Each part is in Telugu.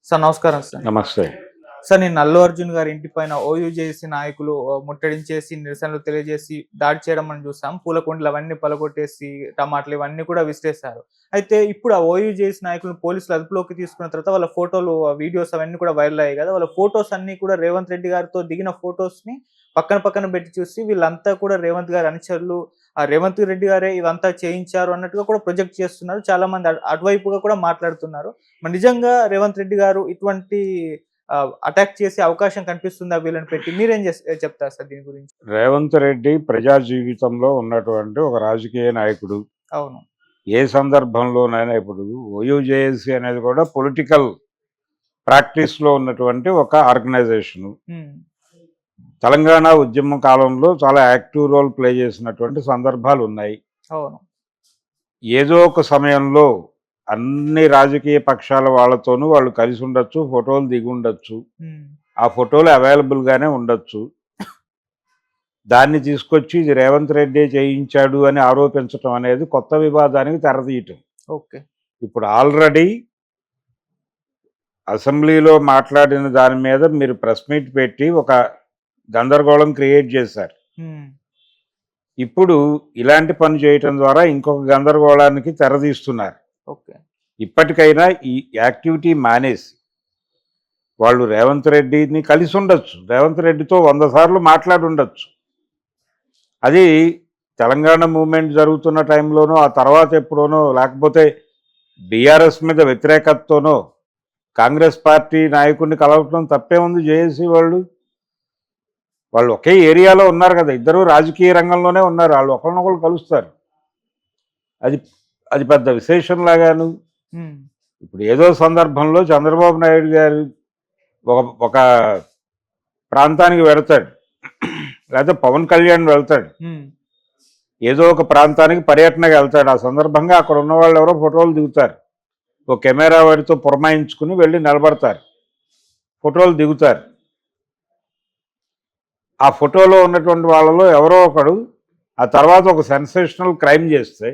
సార్ నమస్కారం సార్. నమస్తే. సార్ నేను అల్లు అర్జున్ గారి ఇంటి పైన ఓయూజేసీ నాయకులు ముట్టడించేసి నిరసనలు తెలియజేసి దాడి చేయడం మనం చూసాం. పూలకుండలు అవన్నీ పలగొట్టేసి టమాటాలు ఇవన్నీ కూడా విసిరేశారు. అయితే ఇప్పుడు ఆ ఓయూజేసీ నాయకులను పోలీసులు అదుపులోకి తీసుకున్న తర్వాత వాళ్ళ ఫోటోలు, వీడియోస్ అవన్నీ కూడా వైరల్ అయ్యాయి కదా! వాళ్ళ ఫోటోస్ అన్నీ కూడా రేవంత్ రెడ్డి గారితో దిగిన ఫోటోస్‌ని పక్కన పెట్టి చూసి వీళ్ళంతా కూడా రేవంత్ గారి అనుచరులు, రేవంత్ రెడ్డి గారే ఇదంతా చేయించారు అన్నట్టుగా కూడా ప్రొజెక్ట్ చేస్తున్నారు. చాలా మంది అటువైపుగా కూడా మాట్లాడుతున్నారు. మరి నిజంగా రేవంత్ రెడ్డి గారు ఇటువంటి అటాక్ చేసే అవకాశం కనిపిస్తుందా వీళ్ళని పెట్టి? మీరేం చెప్తారు సార్ దీని గురించి? రేవంత్ రెడ్డి ప్రజా జీవితంలో ఉన్నటువంటి ఒక రాజకీయ నాయకుడు. అవును. ఏ సందర్భంలోనైనా ఇప్పుడు ఓయూజేఏసీ అనేది కూడా పొలిటికల్ ప్రాక్టీస్లో ఉన్నటువంటి ఒక ఆర్గనైజేషను. తెలంగాణ ఉద్యమ కాలంలో చాలా యాక్టివ్ రోల్ ప్లే చేసినటువంటి సందర్భాలు ఉన్నాయి. అవును. ఏదో ఒక సమయంలో అన్ని రాజకీయ పక్షాల వాళ్ళతోనూ వాళ్ళు కలిసి ఉండొచ్చు, ఫోటోలు దిగి ఉండొచ్చు, ఆ ఫోటోలు అవైలబుల్గానే ఉండొచ్చు. దాన్ని తీసుకొచ్చి ఇది రేవంత్ రెడ్డి చేయించాడు అని ఆరోపించడం అనేది కొత్త వివాదానికి తెరతీయటం. ఓకే. ఇప్పుడు ఆల్రెడీ అసెంబ్లీలో మాట్లాడిన దాని మీద మీరు ప్రెస్ మీట్ పెట్టి ఒక గందరగోళం క్రియేట్ చేశారు. ఇప్పుడు ఇలాంటి పని చేయటం ద్వారా ఇంకొక గందరగోళానికి తెరదీస్తున్నారు. ఓకే. ఇప్పటికైనా ఈ యాక్టివిటీ మానేసి వాళ్ళు రేవంత్ రెడ్డిని కలిసి ఉండొచ్చు, రేవంత్ రెడ్డితో 100 సార్లు మాట్లాడి ఉండొచ్చు. అది తెలంగాణ మూవ్మెంట్ జరుగుతున్న టైంలోనో, ఆ తర్వాత ఎప్పుడోనో, లేకపోతే బీఆర్ఎస్ మీద వ్యతిరేకతతోనో కాంగ్రెస్ పార్టీ నాయకుడిని కలవటం తప్పే ఉంది. జేఏసీ వాళ్ళు ఒకే ఏరియాలో ఉన్నారు కదా, ఇద్దరు రాజకీయ రంగంలోనే ఉన్నారు, వాళ్ళు ఒకరినొకరు కలుస్తారు. అది పెద్ద విశేషంలాగాను. ఇప్పుడు ఏదో సందర్భంలో చంద్రబాబు నాయుడు గారు ఒక ప్రాంతానికి వెళతాడు, లేకపోతే పవన్ కళ్యాణ్ వెళ్తాడు, ఏదో ఒక ప్రాంతానికి పర్యటనకు వెళ్తాడు. ఆ సందర్భంగా అక్కడ ఉన్న వాళ్ళు ఎవరో ఫోటోలు దిగుతారు, ఒక కెమెరా వాడితో పురమాయించుకుని వెళ్ళి నిలబడతారు, ఫోటోలు దిగుతారు. ఆ ఫోటోలో ఉన్నటువంటి వాళ్ళలో ఎవరో ఒకడు ఆ తర్వాత ఒక సెన్సేషనల్ క్రైమ్ చేస్తే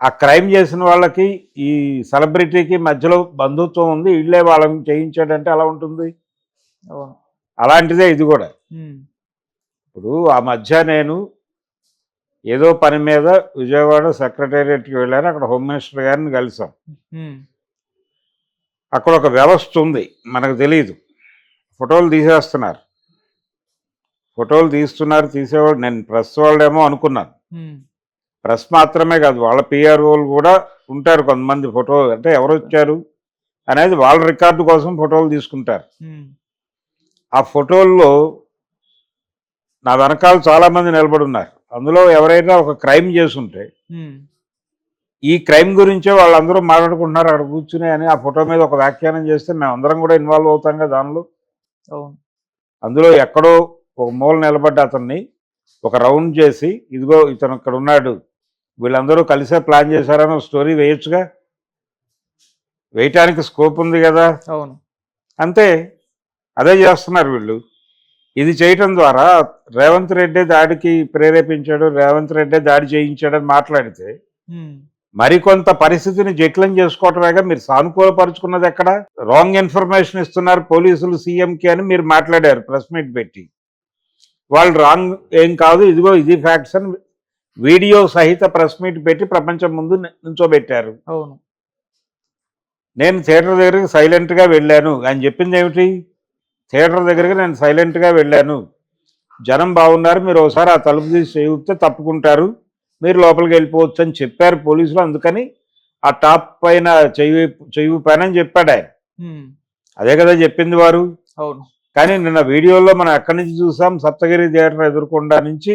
ఆ క్రైమ్ చేసిన వాళ్ళకి ఈ సెలబ్రిటీకి మధ్యలో బంధుత్వం ఉంది, వీళ్ళే వాళ్ళని చేయించాడంటే ఎలా ఉంటుంది? అలాంటిదే ఇది కూడా. ఇప్పుడు ఆ మధ్య నేను ఏదో పని మీద విజయవాడ సెక్రటేరియట్కి వెళ్ళాను, అక్కడ హోమ్ మినిస్టర్ గారిని కలిసాం. అక్కడ ఒక వ్యవస్థ ఉంది, మనకు తెలియదు. ఫోటోలు తీసేస్తున్నారు, ఫోటోలు తీసేవాడు. నేను ప్రెస్ వాళ్ళేమో అనుకున్నాను. ప్రెస్ మాత్రమే కాదు, వాళ్ళ పిఆర్ఓలు కూడా ఉంటారు కొంతమంది. ఫోటో అంటే ఎవరు వచ్చారు అనేది వాళ్ళ రికార్డు కోసం ఫోటోలు తీసుకుంటారు. ఆ ఫోటోల్లో నా వెనకాల చాలామంది నిలబడి ఉన్నారు. అందులో ఎవరైనా ఒక క్రైమ్ చేసుంటే ఈ క్రైమ్ గురించే వాళ్ళందరూ మాట్లాడుకుంటున్నారు అక్కడ కూర్చుని అని ఆ ఫోటో మీద ఒక వ్యాఖ్యానం చేస్తే మేమందరం కూడా ఇన్వాల్వ్ అవుతాం కదా దానిలో. అందులో ఎక్కడో ఒక మూల నిలబడ్డ అతన్ని ఒక రౌండ్ చేసి, ఇదిగో ఇతను ఇక్కడ ఉన్నాడు, వీళ్ళందరూ కలిసే ప్లాన్ చేశారని స్టోరీ వేయొచ్చుగా, వేయటానికి స్కోప్ ఉంది కదా. అవును. అంతే, అదే చేస్తున్నారు వీళ్ళు. ఇది చేయటం ద్వారా రేవంత్ రెడ్డి దాడికి ప్రేరేపించాడు, రేవంత్ రెడ్డి దాడి చేయించాడని మాట్లాడితే మరికొంత పరిస్థితిని జటిలం చేసుకోవటమేగా. మీరు సానుకూలపరుచుకున్నది ఎక్కడ? రాంగ్ ఇన్ఫర్మేషన్ ఇస్తున్నారు పోలీసులు సీఎంకి అని మీరు మాట్లాడారు ప్రెస్ మీట్ పెట్టి. వాళ్ళు రాంగ్ ఏం కాదు, ఇదిగో ఇది ఫ్యాక్ట్స్ అని వీడియో సహిత ప్రెస్ మీట్ పెట్టి ప్రపంచం ముందు నుంచోబెట్టారు. అవును. నేను థియేటర్ దగ్గరికి సైలెంట్గా వెళ్ళాను అని చెప్పింది ఏమిటి? థియేటర్ దగ్గరికి నేను సైలెంట్గా వెళ్ళాను, జనం బాగున్నారు, మీరు ఒకసారి ఆ తలుపు తీసి చేయిస్తే తప్పుకుంటారు, మీరు లోపలికి వెళ్ళిపోవచ్చు అని చెప్పారు పోలీసులు. అందుకని ఆ టాప్ పైన చెయ్యి పైన అని చెప్పాడు ఆయన. అదే కదా చెప్పింది వారు. అవును. కానీ నిన్న వీడియోలో మనం ఎక్కడి నుంచి చూసాం? సప్తగిరి థియేటర్ ఎదురుకొండ నుంచి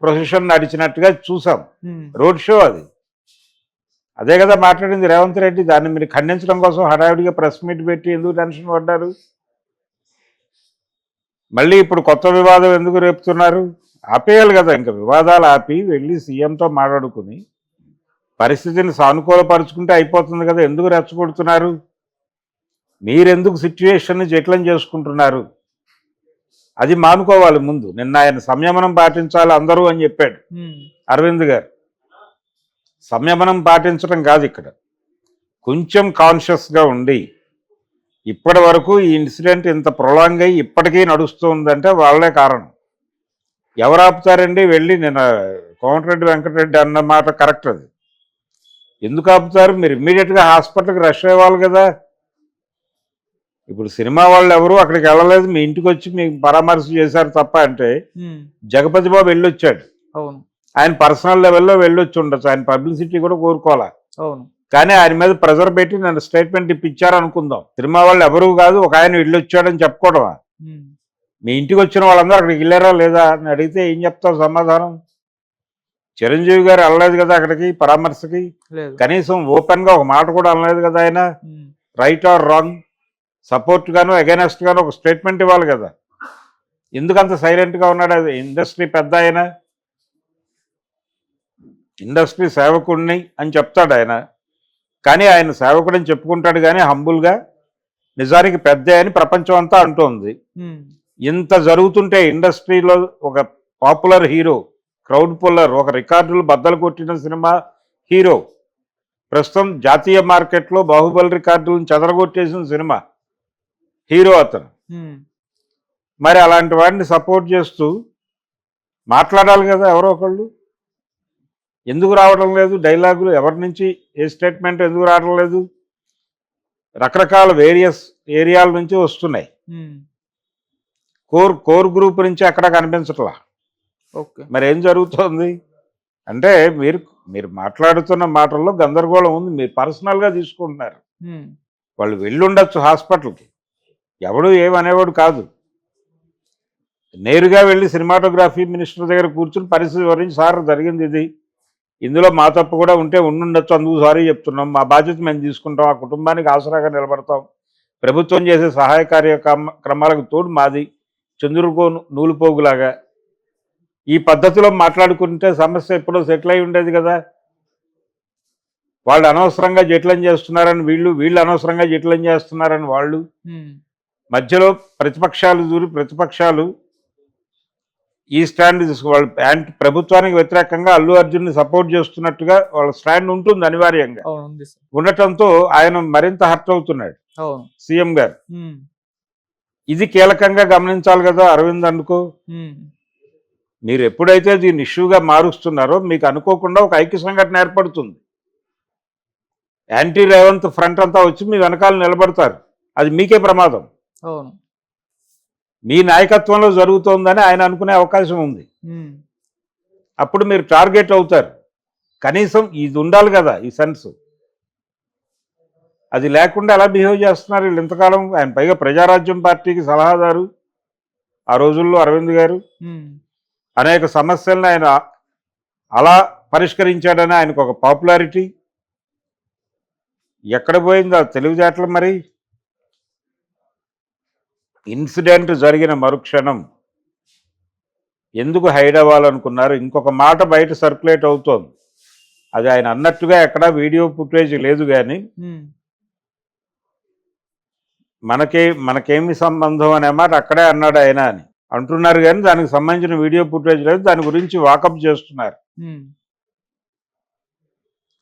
ప్రొసెషన్ నడిచినట్టుగా చూసాం, రోడ్ షో అది. అదే కదా మాట్లాడింది రేవంత్ రెడ్డి. దాన్ని మీరు ఖండించడం కోసం హడావిడిగా ప్రెస్ మీట్ పెట్టి ఎందుకు టెన్షన్ పడ్డారు? మళ్ళీ ఇప్పుడు కొత్త వివాదం ఎందుకు రేపుతున్నారు? ఆపేయాలి కదా, ఇంకా వివాదాలు ఆపి వెళ్ళి సీఎంతో మాట్లాడుకుని పరిస్థితిని సానుకూలపరుచుకుంటే అయిపోతుంది కదా. ఎందుకు రెచ్చగొడుతున్నారు? మీరెందుకు సిచ్యువేషన్ని జటిలం చేసుకుంటున్నారు? అది మానుకోవాలి ముందు. నిన్న ఆయన సంయమనం పాటించాలి అందరూ అని చెప్పాడు అరవింద్ గారు. సంయమనం పాటించడం కాదు ఇక్కడ, కొంచెం కాన్షియస్గా ఉండి ఇప్పటి వరకు ఈ ఇన్సిడెంట్ ఇంత ప్రొలాంగ్ అయ్యి ఇప్పటికీ నడుస్తుందంటే వాళ్ళే కారణం. ఎవరు ఆపుతారండి? వెళ్ళి నేను కోమటిరెడ్డి వెంకటరెడ్డి అన్న మాట కరెక్ట్. అది ఎందుకు ఆపుతారు? మీరు ఇమ్మీడియట్గా హాస్పిటల్కి రష్ అయ్యేవాళ్ళు కదా. ఇప్పుడు సినిమా వాళ్ళు ఎవరు అక్కడికి వెళ్ళలేదు, మీ ఇంటికి వచ్చి మీకు పరామర్శ చేశారు తప్ప. అంటే జగపతి బాబు వెళ్ళొచ్చాడు, అవును, ఆయన పర్సనల్ లెవెల్లో వెళ్ళొచ్చి ఉండొచ్చు, ఆయన పబ్లిసిటీ కూడా కోరుకోవాలా. అవును, కానీ ఆయన మీద ప్రెజర్ పెట్టి నన్ను స్టేట్మెంట్ ఇప్పించారు అనుకుందాం. సినిమా వాళ్ళు ఎవరు కాదు, ఒక ఆయన వెళ్ళొచ్చాడని చెప్పుకోవడమా? మీ ఇంటికి వచ్చిన వాళ్ళందరూ అక్కడికి వెళ్ళారా లేదా అని అడిగితే ఏం చెప్తారు సమాధానం? చిరంజీవి గారు వెళ్ళలేదు కదా అక్కడికి పరామర్శకి, కనీసం ఓపెన్ గా ఒక మాట కూడా అనలేదు కదా ఆయన. రైట్ ఆర్ రాంగ్, సపోర్ట్ గాను అగైనెస్ట్ గాను ఒక స్టేట్మెంట్ ఇవ్వాలి కదా. ఎందుకంత సైలెంట్ గా ఉన్నాడు? అది ఇండస్ట్రీ పెద్ద ఆయన, ఇండస్ట్రీ సేవకుడిని అని చెప్తాడు ఆయన. కానీ ఆయన సేవకుడని చెప్పుకుంటాడు కానీ హంబుల్గా నిజానికి పెద్ద అని ప్రపంచం అంతా అంటోంది. ఇంత జరుగుతుంటే ఇండస్ట్రీలో ఒక పాపులర్ హీరో, క్రౌడ్ పుల్లర్, ఒక రికార్డులు బద్దలు కొట్టిన సినిమా హీరో, ప్రస్తుతం జాతీయ మార్కెట్లో బాహుబలి రికార్డులను చెదరగొట్టేసిన సినిమా హీరో అతను. మరి అలాంటి వాడిని సపోర్ట్ చేస్తూ మాట్లాడాలి కదా ఎవరో ఒకళ్ళు. ఎందుకు రావడం లేదు డైలాగులు? ఎవరి నుంచి ఏ స్టేట్మెంట్ ఎందుకు రావడం లేదు? రకరకాల వేరియస్ ఏరియాల నుంచి వస్తున్నాయి, కోర్ గ్రూప్ నుంచి అక్కడ కనిపించట్లా. మరి ఏం జరుగుతోంది అంటే మీరు మాట్లాడుతున్న మాటల్లో గందరగోళం ఉంది. మీరు పర్సనల్గా తీసుకుంటున్నారు. వాళ్ళు వెళ్ళుండొచ్చు హాస్పిటల్కి, ఎవడు ఏమనేవాడు కాదు. నేరుగా వెళ్ళి సినిమాటోగ్రఫీ మినిస్టర్ దగ్గర కూర్చుని పరిస్థితి వివరించి, సార్ జరిగింది ఇది, ఇందులో మా తప్పు కూడా ఉంటే ఉండుండొచ్చు, అందుకు సారీ చెప్తున్నాం, మా బాధ్యత మేము తీసుకుంటాం, ఆ కుటుంబానికి ఆసరాగా నిలబడతాం, ప్రభుత్వం చేసే సహాయ కార్యక్రమాలకు తోడు మాది చంద్రుకో నూలుపోగులాగా, ఈ పద్ధతిలో మాట్లాడుకుంటే సమస్య ఎప్పుడో సెటిల్ అయి ఉండేది కదా. వాళ్ళు అనవసరంగా జటిలం చేస్తున్నారని వీళ్ళు అనవసరంగా జటిలం చేస్తున్నారని వాళ్ళు, మధ్యలో ప్రతిపక్షాలు ఈ స్టాండ్ తీసుకోవాలి. ప్రభుత్వానికి వ్యతిరేకంగా అల్లు అర్జున్ని సపోర్ట్ చేస్తున్నట్టుగా వాళ్ళ స్టాండ్ ఉంటుంది అనివార్యంగా. ఉండటంతో ఆయన మరింత హర్ట్ అవుతున్నాడు సీఎం గారు. ఇది కీలకంగా గమనించాలి కదా అరవింద్ అనుకో. మీరు ఎప్పుడైతే దీన్ని ఇష్యూగా మారుస్తున్నారో మీకు అనుకోకుండా ఒక ఐక్య సంఘటన ఏర్పడుతుంది. యాంటీ రేవంత్ ఫ్రంట్ అంతా వచ్చి మీ వెనకాల నిలబడతారు. అది మీకే ప్రమాదం. మీ నాయకత్వంలో జరుగుతోందని ఆయన అనుకునే అవకాశం ఉంది. అప్పుడు మీరు టార్గెట్ అవుతారు. కనీసం ఇది ఉండాలి కదా, ఈ సెన్స్. అది లేకుండా ఎలా బిహేవ్ చేస్తున్నారు వీళ్ళు ఇంతకాలం. ఆయన పైగా ప్రజారాజ్యం పార్టీకి సలహాదారు ఆ రోజుల్లో అరవింద్ గారు. అనేక సమస్యలను ఆయన అలా పరిష్కరించాడని ఆయనకు ఒక పాపులారిటీ. ఎక్కడ పోయిందో తెలివితేటలు. మరి ఇన్సిడెంట్ జరిగిన మరుక్షణం ఎందుకు హైడ్ అవ్వాలనుకున్నారు? ఇంకొక మాట బయట సర్క్యులేట్ అవుతోంది, అది ఆయన అన్నట్టుగా ఎక్కడా వీడియో ఫుటేజ్ లేదు కానీ మనకేమి సంబంధం అనే మాట అక్కడే అన్నాడు ఆయన అని అంటున్నారు. కానీ దానికి సంబంధించిన వీడియో ఫుటేజ్ లేదు. దాని గురించి వాకప్ చేస్తున్నారు.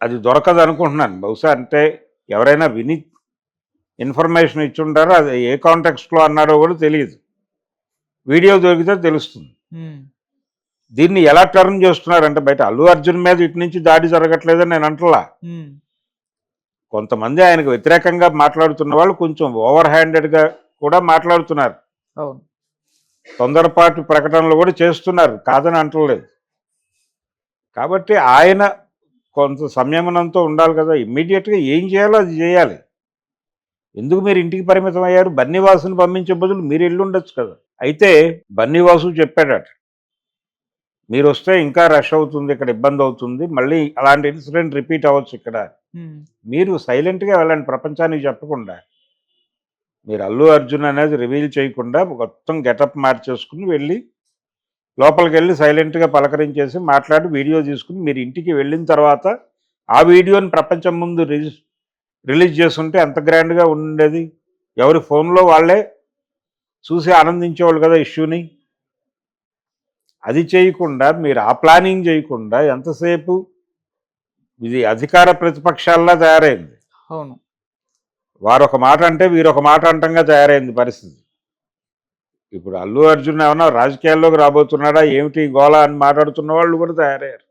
అది దొరకదు అనుకుంటున్నాను. బహుశా అంటే ఎవరైనా విని ఇన్ఫర్మేషన్ ఇచ్చి ఉంటారో, అది ఏ కాంటెక్స్ట్లో అన్నాడో కూడా తెలియదు. వీడియో దొరికితే తెలుస్తుంది. దీన్ని ఎలా టర్న్ చేస్తున్నారంటే బయట అల్లు అర్జున్ మీద ఇటు నుంచి దాడి జరగట్లేదని నేను అంటలా. కొంతమంది ఆయనకు వ్యతిరేకంగా మాట్లాడుతున్న వాళ్ళు కొంచెం ఓవర్ హ్యాండెడ్గా కూడా మాట్లాడుతున్నారు. తొందరపాటు ప్రకటనలు కూడా చేస్తున్నారు, కాదని అంటలేదు. కాబట్టి ఆయన కొంత సంయమనంతో ఉండాలి కదా. ఇమ్మీడియట్గా ఏం చేయాలో అది చేయాలి. ఎందుకు మీరు ఇంటికి పరిమితం అయ్యారు? బన్నీవాసుని పంపించే బదులు మీరు వెళ్ళుండొచ్చు కదా. అయితే బన్నీవాసు చెప్పాడట, మీరు వస్తే ఇంకా రష్ అవుతుంది, ఇక్కడ ఇబ్బంది అవుతుంది, మళ్ళీ అలాంటి ఇన్సిడెంట్ రిపీట్ అవ్వచ్చు ఇక్కడ, మీరు సైలెంట్గా వెళ్ళండి, ప్రపంచానికి చెప్పకుండా. మీరు అల్లు అర్జున్ అనేది రివీల్ చేయకుండా మొత్తం గెటప్ మార్చేసుకుని వెళ్ళి లోపలికి వెళ్ళి సైలెంట్గా పలకరించేసి మాట్లాడి వీడియో తీసుకుని మీరు ఇంటికి వెళ్ళిన తర్వాత ఆ వీడియోని ప్రపంచం ముందు రిలీజ్ చేస్తుంటే ఎంత గ్రాండ్గా ఉండేది. ఎవరి ఫోన్లో వాళ్ళే చూసి ఆనందించేవాళ్ళు కదా ఇష్యూని. అది చేయకుండా మీరు ఆ ప్లానింగ్ చేయకుండా ఎంతసేపు ఇది అధికార ప్రతిపక్షాల్లా తయారైంది. అవును, వారు ఒక మాట అంటే వీరు ఒక మాట అంటంగా తయారైంది పరిస్థితి. ఇప్పుడు అల్లు అర్జున్ ఏమన్నా రాజకీయాల్లోకి రాబోతున్నాడా ఏమిటి గోళ అని మాట్లాడుతున్న వాళ్ళు కూడా తయారయ్యారు.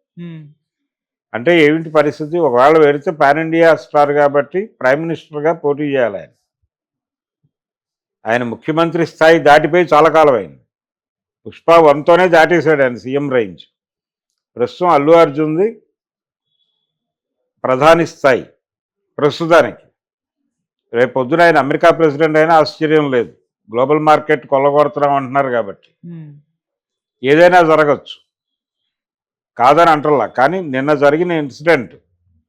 అంటే ఏమిటి పరిస్థితి? ఒకవేళ వెళితే పాన్ ఇండియా స్టార్ కాబట్టి ప్రైమ్ మినిస్టర్గా పోటీ చేయాలి ఆయన. ఆయన ముఖ్యమంత్రి స్థాయి దాటిపోయి చాలా కాలం అయింది. పుష్ప 1తోనే దాటేశాడు ఆయన సీఎం రేంజ్. ప్రస్తుతం అల్లు అర్జున్ది ప్రధాని స్థాయి ప్రస్తుతానికి. రేపు పొద్దున ఆయన అమెరికా ప్రెసిడెంట్ అయినా ఆశ్చర్యం లేదు. గ్లోబల్ మార్కెట్ కొల్లగొడుతున్నాం అంటున్నారు కాబట్టి ఏదైనా జరగచ్చు, కాదని అంటల్లా. కానీ నిన్న జరిగిన ఇన్సిడెంట్